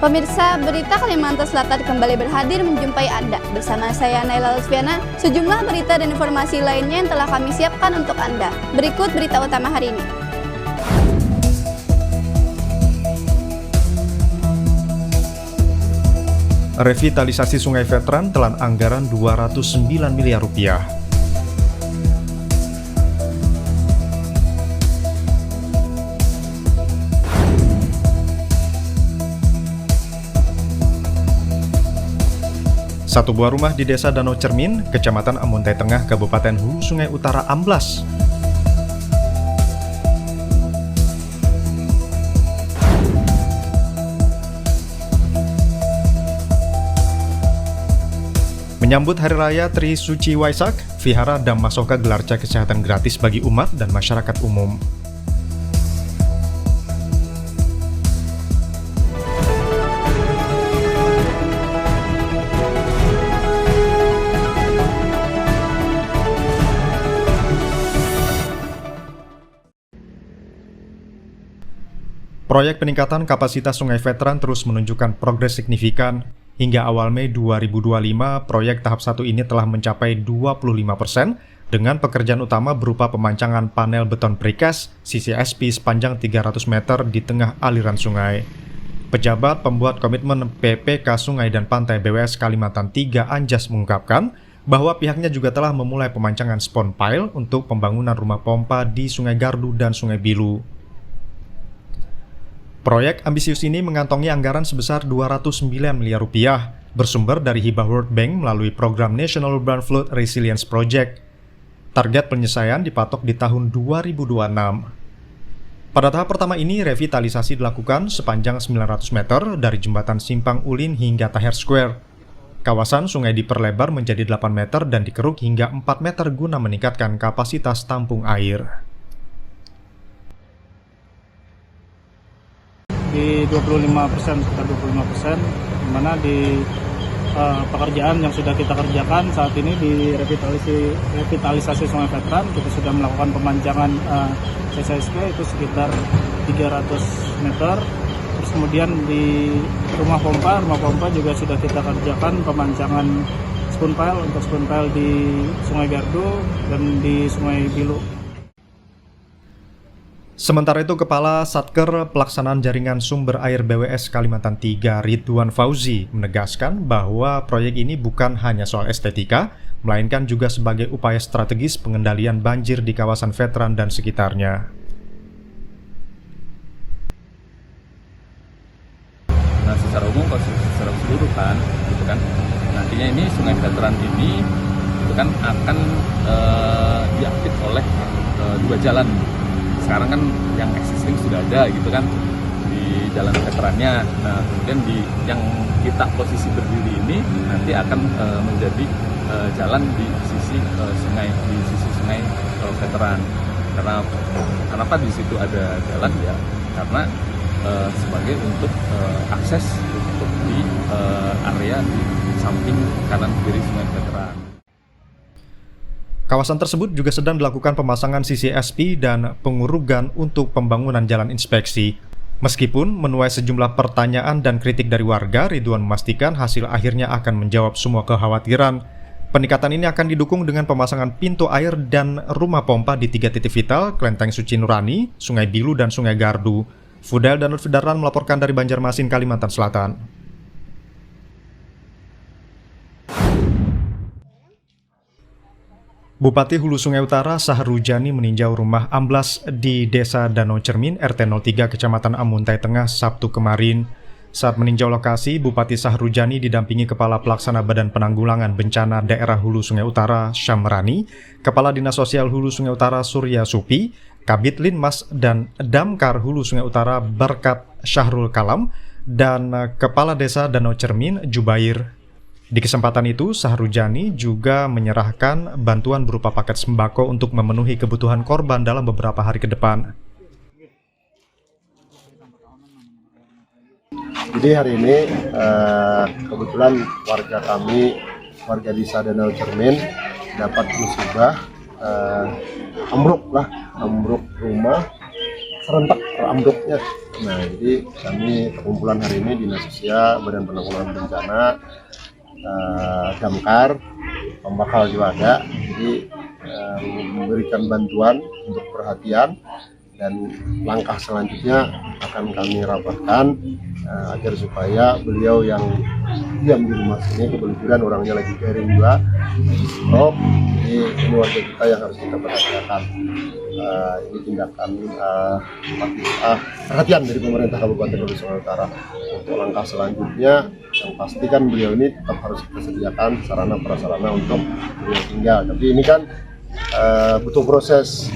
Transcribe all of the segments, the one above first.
Pemirsa, berita Kalimantan Selatan kembali berhadir menjumpai Anda. Bersama saya Naila Lutfiana, sejumlah berita dan informasi lainnya yang telah kami siapkan untuk Anda. Berikut berita utama hari ini. Revitalisasi Sungai Veteran telan anggaran 209 miliar rupiah. Satu buah rumah di Desa Danau Cermin, Kecamatan Amuntai Tengah, Kabupaten Hulu Sungai Utara amblas. Menyambut Hari Raya Tri Suci Waisak, Vihara Dhammasoka gelar cek kesehatan gratis bagi umat dan masyarakat umum. Proyek peningkatan kapasitas Sungai Veteran terus menunjukkan progres signifikan. Hingga awal Mei 2025, proyek tahap 1 ini telah mencapai 25% dengan pekerjaan utama berupa pemancangan panel beton precast CCSP sepanjang 300 meter di tengah aliran sungai. Pejabat pembuat komitmen PPK Sungai dan Pantai BWS Kalimantan 3 Anjas mengungkapkan bahwa pihaknya juga telah memulai pemancangan spon pile untuk pembangunan rumah pompa di Sungai Gardu dan Sungai Bilu. Proyek ambisius ini mengantongi anggaran sebesar 209 miliar rupiah, bersumber dari hibah World Bank melalui program National Urban Flood Resilience Project. Target penyelesaian dipatok di tahun 2026. Pada tahap pertama ini, revitalisasi dilakukan sepanjang 900 meter dari jembatan Simpang Ulin hingga Tahir Square. Kawasan sungai diperlebar menjadi 8 meter dan dikeruk hingga 4 meter guna meningkatkan kapasitas tampung air. Di 25%, sekitar 25%, di mana di pekerjaan yang sudah kita kerjakan saat ini di revitalisasi Sungai Veteran, kita sudah melakukan pemancangan CCSP itu sekitar 300 meter. Terus kemudian di rumah pompa juga sudah kita kerjakan pemancangan spoon pile untuk spoon pile di Sungai Gardu dan di Sungai Bilu. Sementara itu, Kepala Satker Pelaksanaan Jaringan Sumber Air BWS Kalimantan 3 Ridwan Fauzi menegaskan bahwa proyek ini bukan hanya soal estetika, melainkan juga sebagai upaya strategis pengendalian banjir di kawasan veteran dan sekitarnya. Nah, secara umum, secara keseluruhan, gitu kan, nantinya ini Sungai Veteran ini itu kan akan diaktif oleh dua jalan. Sekarang kan yang existing sudah ada gitu kan di jalan veterannya. Nah, kemudian di yang kita posisi berdiri ini nanti akan menjadi jalan di sisi sungai veteran. Karena kenapa di situ ada jalan ya? Karena sebagai untuk akses untuk di area di samping kanan kiri sungai veteran. Kawasan tersebut juga sedang dilakukan pemasangan CCSP dan pengurugan untuk pembangunan jalan inspeksi. Meskipun menuai sejumlah pertanyaan dan kritik dari warga, Ridwan memastikan hasil akhirnya akan menjawab semua kekhawatiran. Peningkatan ini akan didukung dengan pemasangan pintu air dan rumah pompa di 3 titik vital, Kelenteng Suci Nurani, Sungai Bilu, dan Sungai Gardu. Fudel dan Lutfi Darlan melaporkan dari Banjarmasin, Kalimantan Selatan. Bupati Hulu Sungai Utara Sahrujani meninjau rumah amblas di Desa Danau Cermin, RT 03, Kecamatan Amuntai Tengah, Sabtu kemarin. Saat meninjau lokasi, Bupati Sahrujani didampingi Kepala Pelaksana Badan Penanggulangan Bencana Daerah Hulu Sungai Utara, Syamrani, Kepala Dinas Sosial Hulu Sungai Utara, Surya Supi, Kabid Linmas dan Damkar Hulu Sungai Utara, Berkat Syahrul Kalam, dan Kepala Desa Danau Cermin, Jubair. Di kesempatan itu, Sahrujani juga menyerahkan bantuan berupa paket sembako untuk memenuhi kebutuhan korban dalam beberapa hari ke depan. Jadi hari ini kebetulan warga kami, warga Desa Danau Cermin, dapat musibah ambruk rumah serentak ambruknya. Nah, jadi kami perkumpulan hari ini Dinas Sosial, Badan Penanggulangan Bencana, Damkar, Pembakal juga ada. Jadi memberikan bantuan untuk perhatian, dan langkah selanjutnya akan kami rapatkan agar supaya beliau yang diam di rumah sini, kebetulan orangnya lagi garing juga, stop. Jadi ini warga kita yang harus kita perhatikan. Ini tindakan perhatian dari pemerintah Kabupaten Hulu Sungai Utara. Untuk langkah selanjutnya, yang pasti kan beliau ini tetap harus kita sediakan sarana prasarana untuk beliau tinggal. Tapi ini kan butuh proses.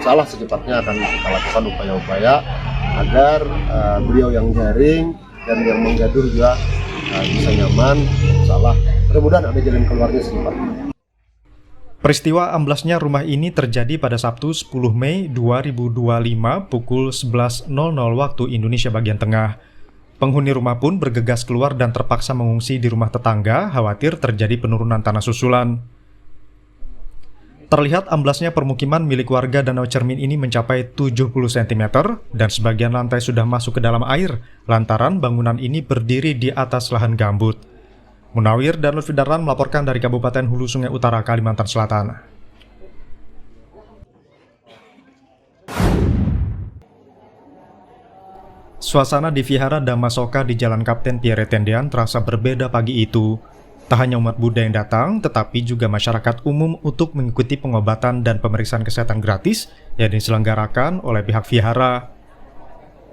Salah secepatnya akan kita lakukan upaya-upaya agar beliau yang garing dan yang menggaduh juga bisa nyaman. Salah, mudah-mudahan ada jalan keluarnya secepatnya. Peristiwa amblasnya rumah ini terjadi pada Sabtu 10 Mei 2025 pukul 11.00 waktu Indonesia bagian tengah. Penghuni rumah pun bergegas keluar dan terpaksa mengungsi di rumah tetangga, khawatir terjadi penurunan tanah susulan. Terlihat amblasnya permukiman milik warga Danau Cermin ini mencapai 70 cm dan sebagian lantai sudah masuk ke dalam air lantaran bangunan ini berdiri di atas lahan gambut. Munawir dan Lutfi Darlan melaporkan dari Kabupaten Hulu Sungai Utara, Kalimantan Selatan. Suasana di Vihara Dhammasoka di Jalan Kapten Pierre Tendean terasa berbeda pagi itu. Tak hanya umat Buddha yang datang, tetapi juga masyarakat umum untuk mengikuti pengobatan dan pemeriksaan kesehatan gratis yang diselenggarakan oleh pihak Vihara.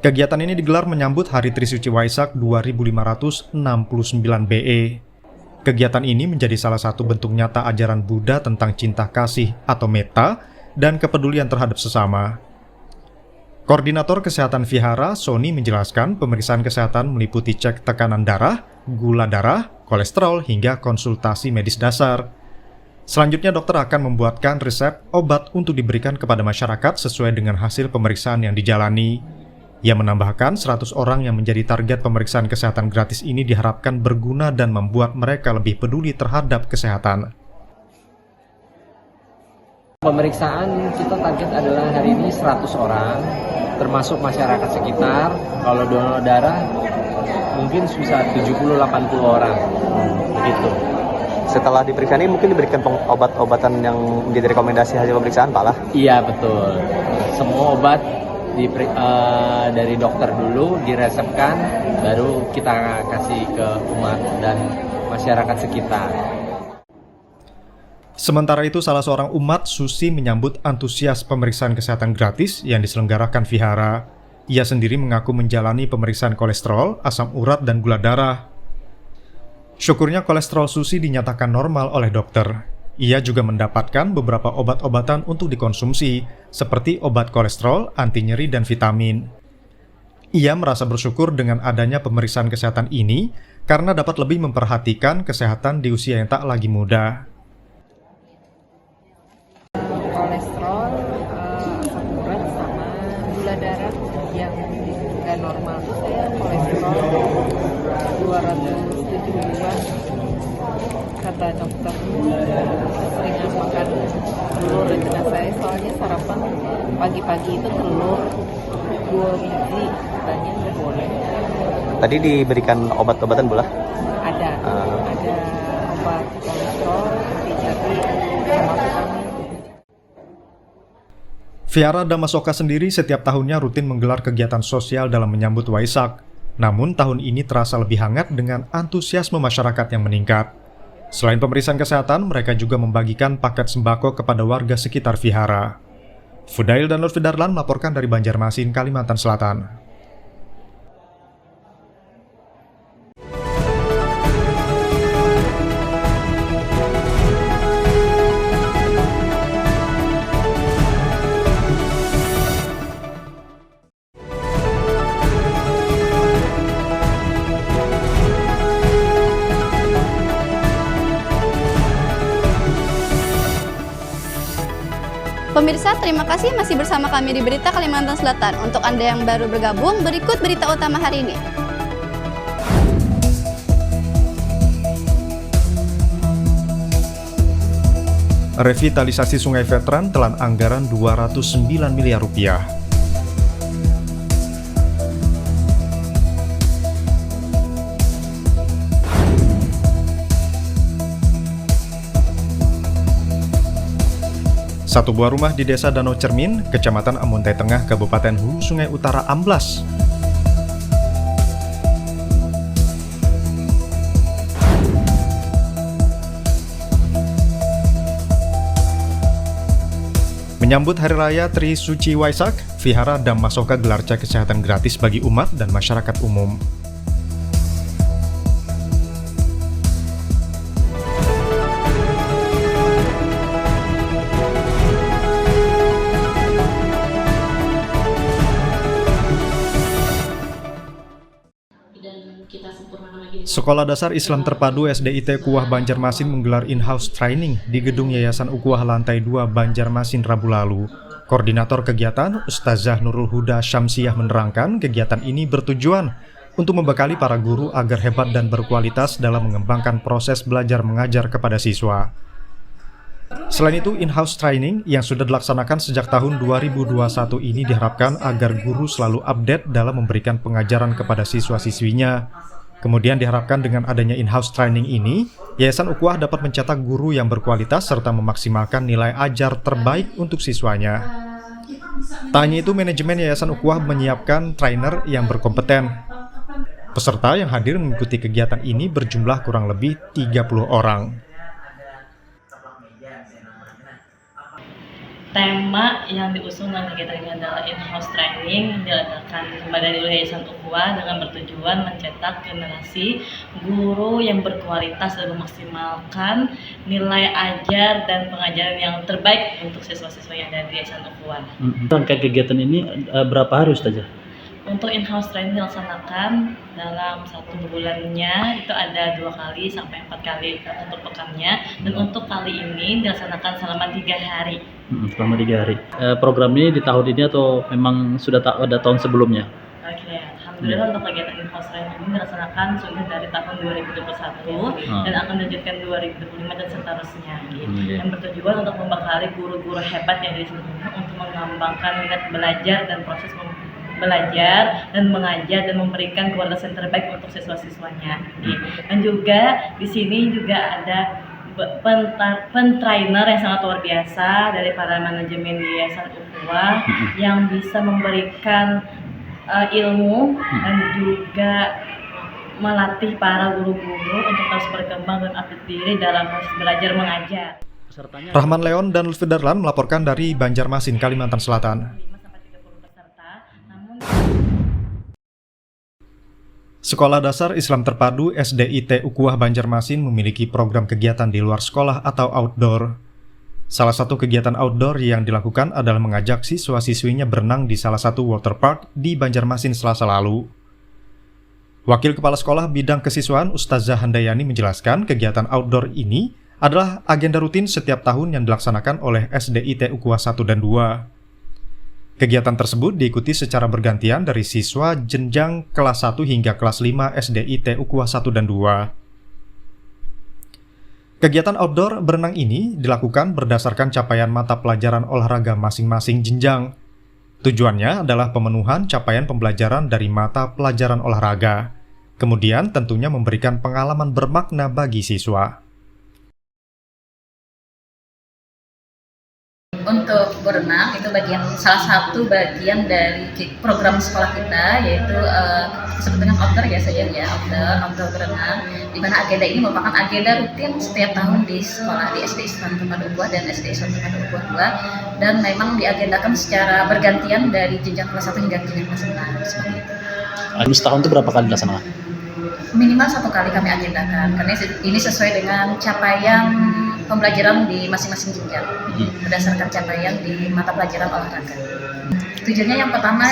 Kegiatan ini digelar menyambut Hari Trisuci Waisak 2569 BE. Kegiatan ini menjadi salah satu bentuk nyata ajaran Buddha tentang cinta kasih atau metta dan kepedulian terhadap sesama. Koordinator Kesehatan Vihara, Sony, menjelaskan pemeriksaan kesehatan meliputi cek tekanan darah, gula darah, kolesterol, hingga konsultasi medis dasar. Selanjutnya dokter akan membuatkan resep obat untuk diberikan kepada masyarakat sesuai dengan hasil pemeriksaan yang dijalani. Ia menambahkan 100 orang yang menjadi target pemeriksaan kesehatan gratis ini diharapkan berguna dan membuat mereka lebih peduli terhadap kesehatan. Pemeriksaan kita target adalah hari ini 100 orang, termasuk masyarakat sekitar. Kalau donor darah mungkin bisa 70-80 orang, begitu. Setelah diperiksa ini mungkin diberikan obat-obatan yang menjadi rekomendasi hasil pemeriksaan, Pak lah? Iya, betul. Semua obat dari dokter dulu diresepkan, baru kita kasih ke umat dan masyarakat sekitar. Sementara itu, salah seorang umat, Susi, menyambut antusias pemeriksaan kesehatan gratis yang diselenggarakan Vihara. Ia sendiri mengaku menjalani pemeriksaan kolesterol, asam urat, dan gula darah. Syukurnya kolesterol Susi dinyatakan normal oleh dokter. Ia juga mendapatkan beberapa obat-obatan untuk dikonsumsi, seperti obat kolesterol, anti nyeri, dan vitamin. Ia merasa bersyukur dengan adanya pemeriksaan kesehatan ini karena dapat lebih memperhatikan kesehatan di usia yang tak lagi muda. Kolesterol, asam urat, sama gula darah yang nggak normal. Saya kolesterol 272. Kata dokter seringan makan telur rencana saya, soalnya sarapan pagi-pagi itu telur 2 biji, katanya nggak boleh. Tadi diberikan obat-obatan bola? Ada obat kolesterol, anti nyeri, sama vitamin. Vihara Dhammasoka sendiri setiap tahunnya rutin menggelar kegiatan sosial dalam menyambut Waisak. Namun tahun ini terasa lebih hangat dengan antusiasme masyarakat yang meningkat. Selain pemeriksaan kesehatan, mereka juga membagikan paket sembako kepada warga sekitar Vihara. Fudail dan Lutfi Darlan melaporkan dari Banjarmasin, Kalimantan Selatan. Pemirsa, terima kasih masih bersama kami di Berita Kalimantan Selatan. Untuk Anda yang baru bergabung, berikut berita utama hari ini. Revitalisasi Sungai Veteran telan anggaran 209 miliar rupiah. Satu buah rumah di Desa Danau Cermin, Kecamatan Amuntai Tengah, Kabupaten Hulu Sungai Utara amblas. Menyambut Hari Raya Tri Suci Waisak, Vihara Dhammasoka gelar cek kesehatan gratis bagi umat dan masyarakat umum. Sekolah Dasar Islam Terpadu SDIT Ukuah Banjarmasin menggelar in-house training di gedung Yayasan Ukuah lantai 2 Banjarmasin Rabu lalu. Koordinator kegiatan, Ustazah Nurul Huda Syamsiah menerangkan kegiatan ini bertujuan untuk membekali para guru agar hebat dan berkualitas dalam mengembangkan proses belajar mengajar kepada siswa. Selain itu, in-house training yang sudah dilaksanakan sejak tahun 2021 ini diharapkan agar guru selalu update dalam memberikan pengajaran kepada siswa-siswinya. Kemudian diharapkan dengan adanya in-house training ini, Yayasan Ukuah dapat mencetak guru yang berkualitas serta memaksimalkan nilai ajar terbaik untuk siswanya. Tak hanya itu, manajemen Yayasan Ukuah menyiapkan trainer yang berkompeten. Peserta yang hadir mengikuti kegiatan ini berjumlah kurang lebih 30 orang. Tema yang diusung dalam kegiatan ini adalah in-house training yang diadakan kembali oleh Yayasan Ukuah dengan bertujuan mencetak generasi guru yang berkualitas dan memaksimalkan nilai ajar dan pengajaran yang terbaik untuk siswa-siswa yang ada di Yayasan Ukuah. Rangkaian kegiatan ini berapa hari Ustazah? Untuk in-house training dilaksanakan dalam 1 bulannya itu ada 2 kali sampai 4 kali untuk pekannya, dan untuk kali ini dilaksanakan selama 3 hari. Selama 3 hari. Program ini di tahun ini atau memang sudah ada tahun sebelumnya? Oke, alhamdulillah untuk kegiatan in-house training ini dilaksanakan sudah dari tahun 2021 dan akan dilanjutkan 2025 dan seterusnya. Yang bertujuan untuk membekali guru-guru hebat yang di sini untuk mengembangkan minat belajar dan proses belajar dan mengajar dan memberikan kualitas yang terbaik untuk siswa-siswanya. Dan juga di sini juga ada pentrainer yang sangat luar biasa dari para manajemen Yayasan Ukuah yang bisa memberikan ilmu dan juga melatih para guru-guru untuk terus berkembang dan update diri dalam proses belajar mengajar. Rahman Leon dan Lutfi Darlan melaporkan dari Banjarmasin, Kalimantan Selatan. Sekolah Dasar Islam Terpadu SDIT Ukuah Banjarmasin memiliki program kegiatan di luar sekolah atau outdoor. Salah satu kegiatan outdoor yang dilakukan adalah mengajak siswa-siswinya berenang di salah satu waterpark di Banjarmasin Selasa lalu. Wakil Kepala Sekolah Bidang Kesiswaan Ustazah Handayani menjelaskan kegiatan outdoor ini adalah agenda rutin setiap tahun yang dilaksanakan oleh SDIT Ukuah 1 dan 2. Kegiatan tersebut diikuti secara bergantian dari siswa jenjang kelas 1 hingga kelas 5 SDIT Ukuah 1 dan 2. Kegiatan outdoor berenang ini dilakukan berdasarkan capaian mata pelajaran olahraga masing-masing jenjang. Tujuannya adalah pemenuhan capaian pembelajaran dari mata pelajaran olahraga. Kemudian tentunya memberikan pengalaman bermakna bagi siswa. Untuk berenang itu salah satu bagian dari program sekolah kita, yaitu disebut dengan outdoor ya saja ya, outdoor berenang, di mana agenda ini merupakan agenda rutin setiap tahun di sekolah di SD Islam Terpadu Ukuah dan SD Islam Terpadu Ukuah 2, dan memang diagendakan secara bergantian dari jenjang kelas 1 hingga jenjang kelas 5 seperti itu. Setahun itu berapa kali dilaksanakan? Minimal 1 kali kami agendakan, karena ini sesuai dengan capaian pembelajaran di masing-masing jenjang berdasarkan capaian di mata pelajaran olahraga. Tujuannya yang pertama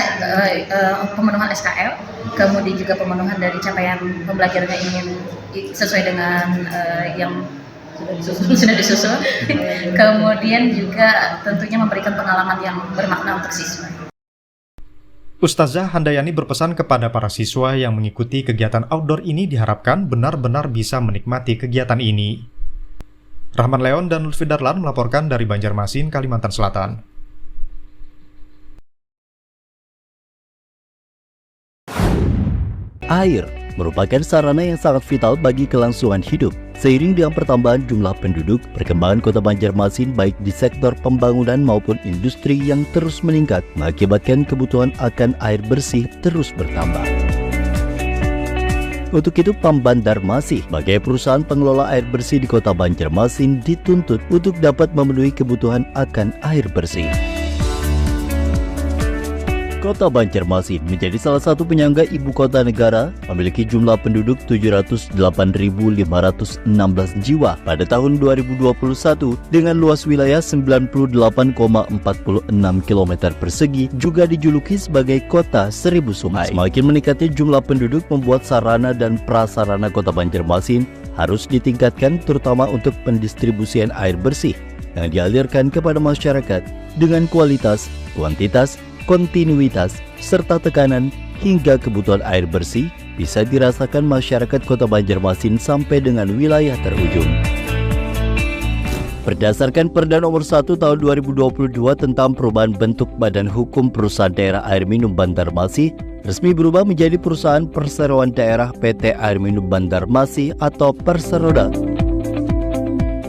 pemenuhan SKL, kemudian juga pemenuhan dari capaian pembelajarannya ingin sesuai dengan yang sudah disusun, kemudian juga tentunya memberikan pengalaman yang bermakna untuk siswa. Ustazah Handayani berpesan kepada para siswa yang mengikuti kegiatan outdoor ini diharapkan benar-benar bisa menikmati kegiatan ini. Rahman Leon dan Lutfi Darlan melaporkan dari Banjarmasin, Kalimantan Selatan. Air merupakan sarana yang sangat vital bagi kelangsungan hidup. Seiring dengan pertambahan jumlah penduduk, perkembangan Kota Banjarmasin baik di sektor pembangunan maupun industri yang terus meningkat mengakibatkan kebutuhan akan air bersih terus bertambah. Untuk itu, PAM Banjarmasin sebagai perusahaan pengelola air bersih di Kota Banjarmasin dituntut untuk dapat memenuhi kebutuhan akan air bersih. Kota Banjarmasin menjadi salah satu penyangga ibu kota negara, memiliki jumlah penduduk 708.516 jiwa pada tahun 2021 dengan luas wilayah 98,46 km persegi, juga dijuluki sebagai kota 1000 sungai. Semakin meningkatnya jumlah penduduk membuat sarana dan prasarana Kota Banjarmasin harus ditingkatkan, terutama untuk pendistribusian air bersih yang dialirkan kepada masyarakat dengan kualitas, kuantitas, kontinuitas, serta tekanan hingga kebutuhan air bersih bisa dirasakan masyarakat Kota Banjarmasin sampai dengan wilayah terujung. Berdasarkan Perda Nomor 1 Tahun 2022 tentang perubahan bentuk Badan Hukum Perusahaan Daerah Air Minum Banjarmasin, resmi berubah menjadi Perusahaan Perseroan Daerah PT Air Minum Banjarmasin atau Perseroda.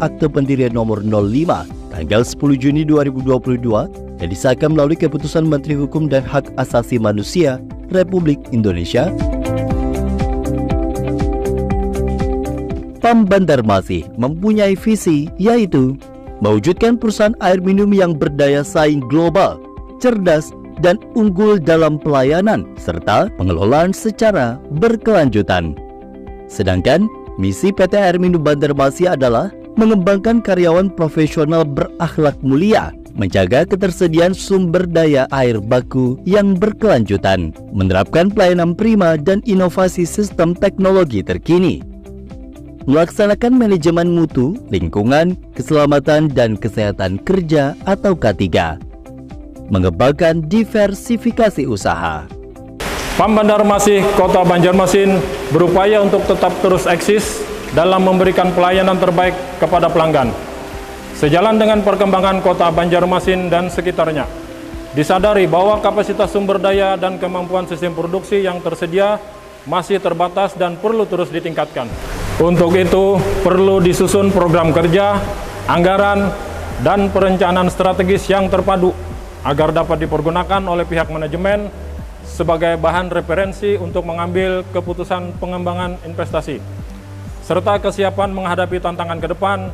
Akte pendirian nomor 05 tanggal 10 Juni 2022 yang disahkan melalui keputusan Menteri Hukum dan Hak Asasi Manusia Republik Indonesia. PAM Banjarmasin mempunyai visi, yaitu mewujudkan perusahaan air minum yang berdaya saing global, cerdas, dan unggul dalam pelayanan serta pengelolaan secara berkelanjutan. Sedangkan misi PT Air Minum Banjarmasin adalah mengembangkan karyawan profesional berakhlak mulia, menjaga ketersediaan sumber daya air baku yang berkelanjutan, menerapkan pelayanan prima dan inovasi sistem teknologi terkini, melaksanakan manajemen mutu, lingkungan, keselamatan dan kesehatan kerja atau K3, mengembangkan diversifikasi usaha. PAM Banjarmasin Kota Banjarmasin berupaya untuk tetap terus eksis dalam memberikan pelayanan terbaik kepada pelanggan. Sejalan dengan perkembangan Kota Banjarmasin dan sekitarnya, disadari bahwa kapasitas sumber daya dan kemampuan sistem produksi yang tersedia masih terbatas dan perlu terus ditingkatkan. Untuk itu, perlu disusun program kerja, anggaran, dan perencanaan strategis yang terpadu agar dapat dipergunakan oleh pihak manajemen sebagai bahan referensi untuk mengambil keputusan pengembangan investasi, serta kesiapan menghadapi tantangan ke depan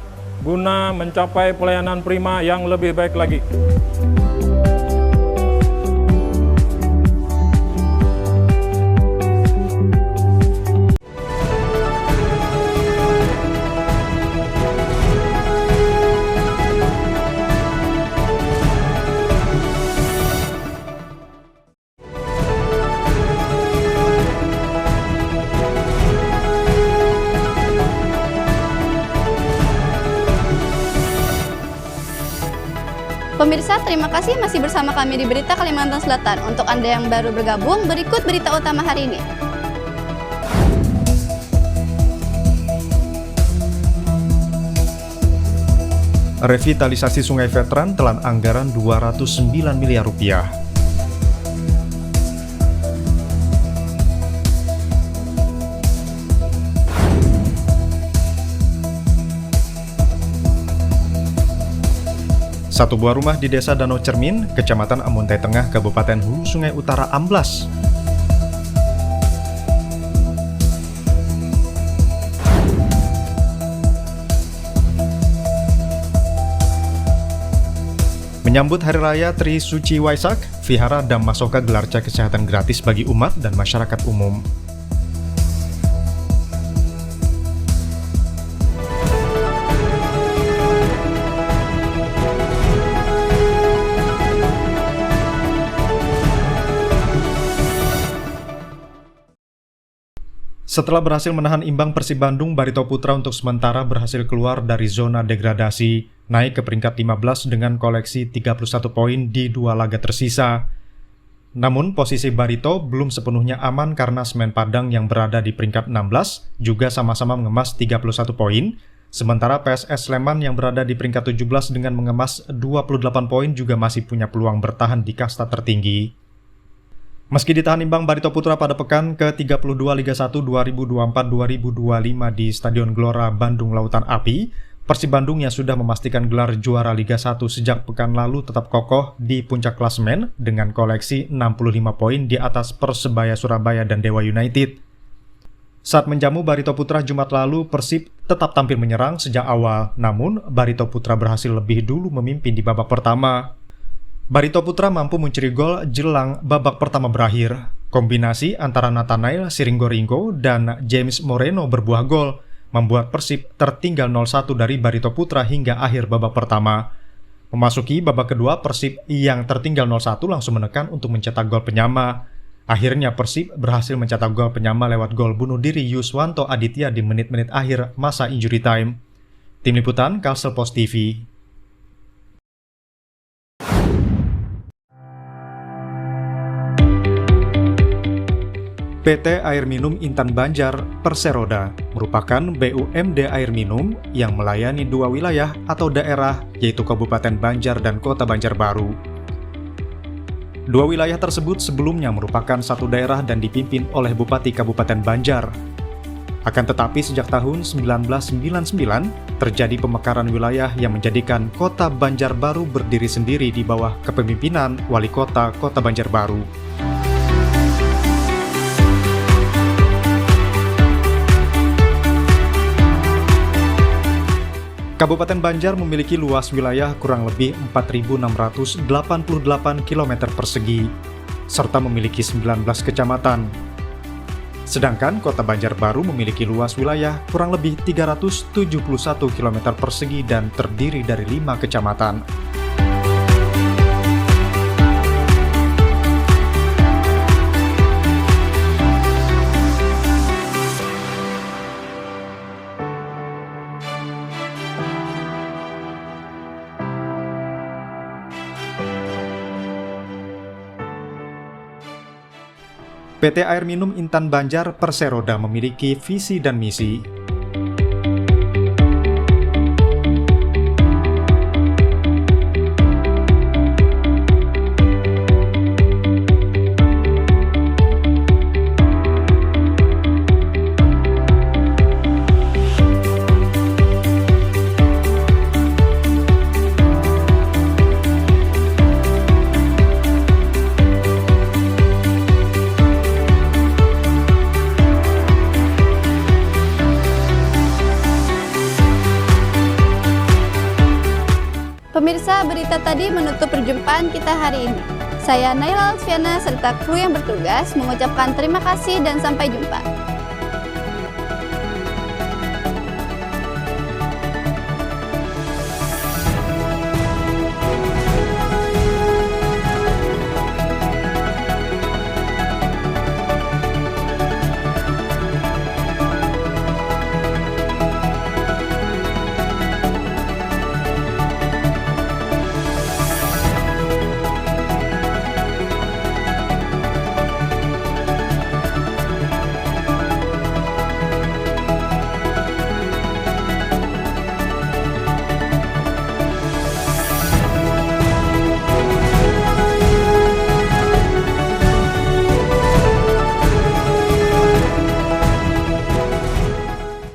guna mencapai pelayanan prima yang lebih baik lagi. Pemirsa, terima kasih masih bersama kami di Berita Kalimantan Selatan. Untuk Anda yang baru bergabung, berikut berita utama hari ini. Revitalisasi Sungai Veteran telan anggaran 209 miliar rupiah. Satu buah rumah di Desa Danau Cermin, Kecamatan Amuntai Tengah, Kabupaten Hulu Sungai Utara amblas. Menyambut Hari Raya Tri Suci Waisak, Vihara Dam Masoka gelar cek kesehatan gratis bagi umat dan masyarakat umum. Setelah berhasil menahan imbang Persib Bandung, Barito Putra untuk sementara berhasil keluar dari zona degradasi, naik ke peringkat 15 dengan koleksi 31 poin di 2 laga tersisa. Namun posisi Barito belum sepenuhnya aman karena Semen Padang yang berada di peringkat 16 juga sama-sama mengemas 31 poin, sementara PSS Sleman yang berada di peringkat 17 dengan mengemas 28 poin juga masih punya peluang bertahan di kasta tertinggi. Meski ditahan imbang Barito Putra pada pekan ke-32 Liga 1 2024-2025 di Stadion Gelora Bandung Lautan Api, Persib Bandung yang sudah memastikan gelar juara Liga 1 sejak pekan lalu tetap kokoh di puncak klasemen dengan koleksi 65 poin di atas Persebaya Surabaya dan Dewa United. Saat menjamu Barito Putra Jumat lalu, Persib tetap tampil menyerang sejak awal, namun Barito Putra berhasil lebih dulu memimpin di babak pertama. Barito Putra mampu mencuri gol jelang babak pertama berakhir. Kombinasi antara Nathanael Siringgoringo dan James Moreno berbuah gol, membuat Persib tertinggal 0-1 dari Barito Putra hingga akhir babak pertama. Memasuki babak kedua, Persib yang tertinggal 0-1 langsung menekan untuk mencetak gol penyama. Akhirnya Persib berhasil mencetak gol penyama lewat gol bunuh diri Yuswanto Aditya di menit-menit akhir masa injury time. Tim Liputan, Kalsel Post TV. PT Air Minum Intan Banjar Perseroda merupakan BUMD air minum yang melayani dua wilayah atau daerah, yaitu Kabupaten Banjar dan Kota Banjarbaru. Dua wilayah tersebut sebelumnya merupakan satu daerah dan dipimpin oleh Bupati Kabupaten Banjar. Akan tetapi sejak tahun 1999 terjadi pemekaran wilayah yang menjadikan Kota Banjarbaru berdiri sendiri di bawah kepemimpinan Wali Kota Kota Banjarbaru. Kabupaten Banjar memiliki luas wilayah kurang lebih 4.688 km persegi, serta memiliki 19 kecamatan. Sedangkan Kota Banjarbaru memiliki luas wilayah kurang lebih 371 km persegi dan terdiri dari 5 kecamatan. PT Air Minum Intan Banjar Perseroda memiliki visi dan misi. Pemirsa, berita tadi menutup perjumpaan kita hari ini. Saya Naila Alfiana serta kru yang bertugas mengucapkan terima kasih dan sampai jumpa.